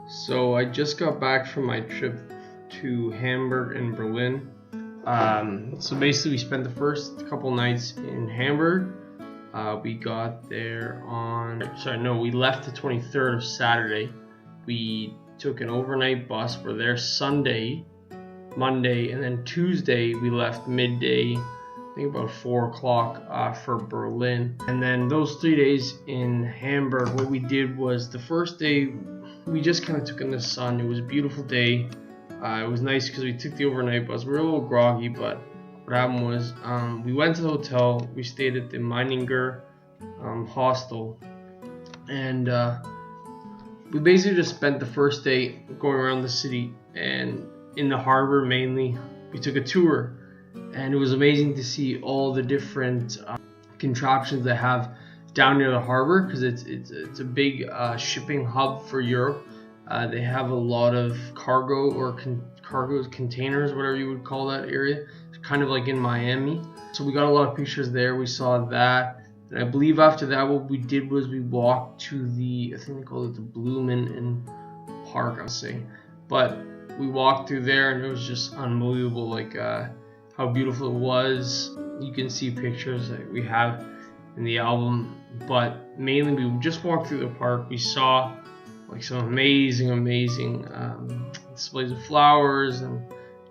So I just got back from my trip to Hamburg and Berlin. So basically we spent the first couple nights in Hamburg. We got there we left the 23rd of Saturday. We took an overnight bus. We're there Sunday, Monday, and then Tuesday we left midday, I think about 4 o'clock for Berlin. And then those 3 days in Hamburg, what we did was the first day we just kind of took in the sun. It was a beautiful day. It was nice because we took the overnight bus. We were a little groggy, but what happened was we went to the hotel. We stayed at the Meininger hostel, and we basically just spent the first day going around the city and in the harbor mainly. We took a tour, and it was amazing to see all the different contraptions they have down near the harbor, because it's a big shipping hub for Europe. They have a lot of cargo or cargo containers, whatever you would call that area. It's kind of like in Miami. So we got a lot of pictures there. We saw that, and I believe after that what we did was we walked to the, I think they call it the Blumen Park, I'll say. But we walked through there and it was just unbelievable, like how beautiful it was. You can see pictures that we have in the album, but mainly we just walked through the park. We saw like some amazing displays of flowers and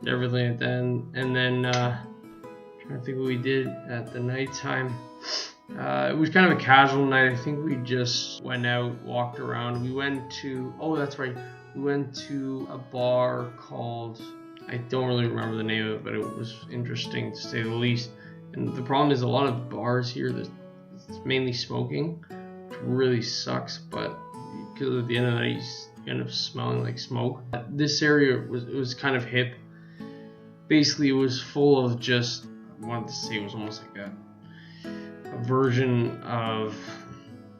everything like that. And then trying to think what we did at the nighttime. It was kind of a casual night. I think we just went out, walked around. We went to, that's right, we went to a bar called, I don't really remember the name of it, but it was interesting to say the least. And the problem is a lot of bars here, it's mainly smoking, which really sucks, but because at the end of the night you end up smelling like smoke. This area was kind of hip. Basically it was full of just, I wanted to say it was almost like a version of,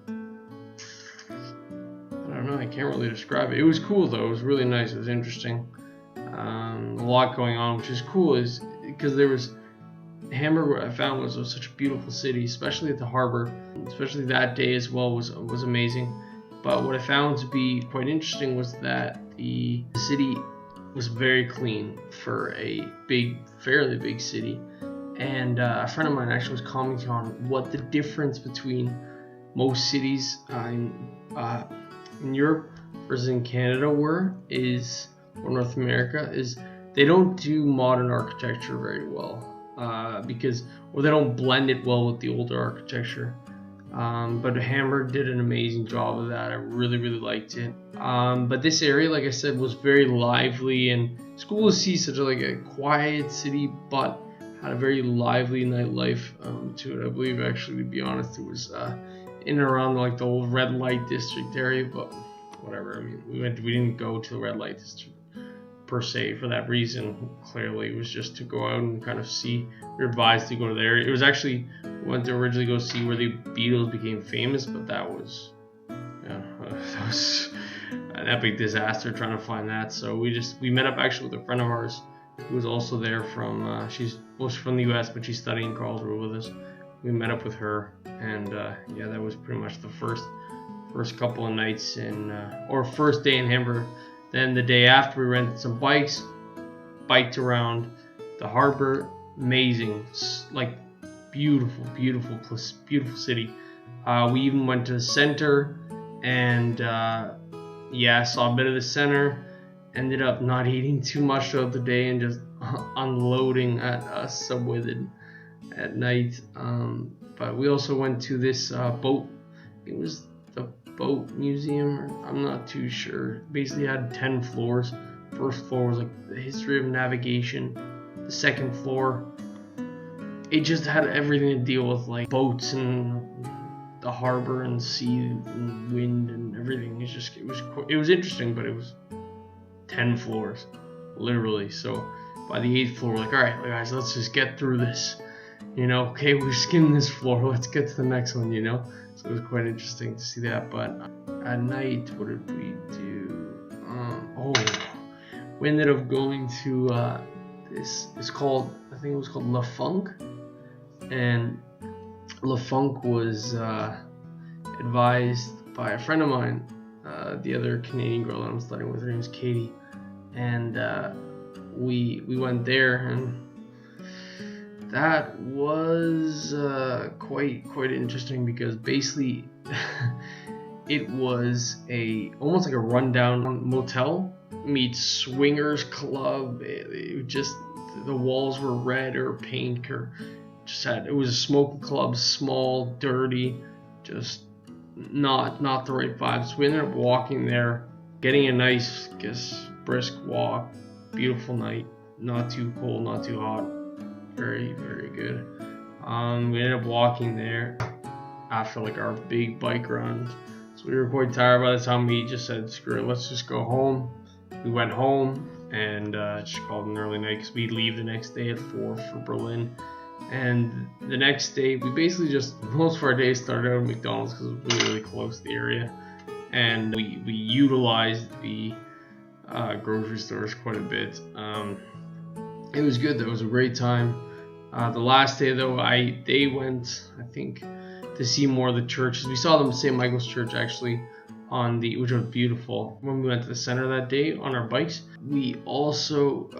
I don't know, I can't really describe it. It was cool though. It was really nice. It was interesting. A lot going on, which is cool, is because there was Hamburg. What I found was such a beautiful city, especially at the harbor. Especially that day as well was amazing. But what I found to be quite interesting was that the city was very clean for a fairly big city. And a friend of mine actually was commenting on what the difference between most cities in Europe versus in Canada or North America is they don't do modern architecture very well, or they don't blend it well with the older architecture. But Hamburg did an amazing job of that. I really liked it. But this area, like I said, was very lively, and it's cool to see such a quiet city, but had a very lively nightlife to it. I believe, actually, to be honest, it was in and around like the old red light district area, but whatever. I mean, we didn't go to the red light district per se for that reason. Clearly, it was just to go out and kind of see. We were advised to go to there. It was actually, we went to originally go see where the Beatles became famous, but that was an epic disaster trying to find that. So we met up actually with a friend of ours who was also there from she's from the US, but she's studying in Karlsruhe with us. We met up with her, and that was pretty much the first couple of nights or first day in Hamburg. Then the day after, we rented some bikes, biked around the harbor. Amazing, like beautiful city. We even went to the center and saw a bit of the center. Ended up not eating too much throughout the day and just unloading at a Subway at night. But we also went to this boat. It was the boat museum, or I'm not too sure. Basically had 10 floors. First floor was like the history of navigation. The second floor, it just had everything to deal with, like boats and the harbor and sea and wind and everything. It was interesting, but it was 10 floors, literally. So by the 8th floor, we're like, all right, guys, let's just get through this. Okay, we skimmed this floor, let's get to the next one. So it was quite interesting to see that. But at night, what did we do? We ended up going to it's called, I think it was called La Funk, and La Funk was advised by a friend of mine the other Canadian girl that I'm studying with. Her name is Katie, and we went there, and that was quite interesting because basically it was almost like a rundown motel meets swingers club. It just, the walls were red or pink, or it was a smoky club, small, dirty, just not the right vibes. So we ended up walking there, getting a nice, brisk walk. Beautiful night, not too cold, not too hot, very good. We ended up walking there after like our big bike run, so we were quite tired by the time we just said, screw it, let's just go home. We went home and just called an early night because we leave the next day at 4 for Berlin. And the next day, we basically just, most of our day started out at McDonald's because it was really close to the area, and we utilized the grocery stores quite a bit. It was good though. It was a great time. The last day though, they went, I think, to see more of the churches. We saw them St. Michael's Church actually which was beautiful. When we went to the center that day on our bikes, we also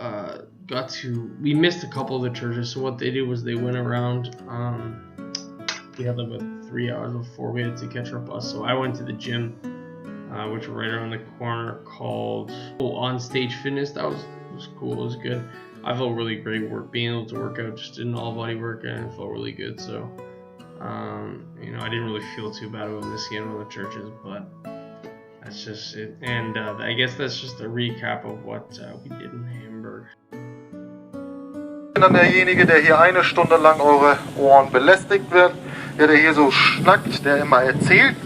we missed a couple of the churches. So what they did was they went around. We had like about 3 hours before we had to catch our bus. So I went to the gym, which were right around the corner, called On Stage Fitness. That was cool. It was good. I felt really great being able to work out. Just did an all body workout and it felt really good. So I didn't really feel too bad about missing out on the churches, but that's just it. And I guess that's just a recap of what we did in Hamburg. Ich bin dann derjenige, der hier 1 Stunde lang eure Ohren belästigt wird, der hier so schnackt, der immer erzählt.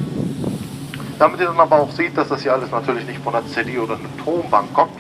Damit ihr dann aber auch seht, dass das hier alles natürlich nicht von der CD oder einer Tonbank kommt.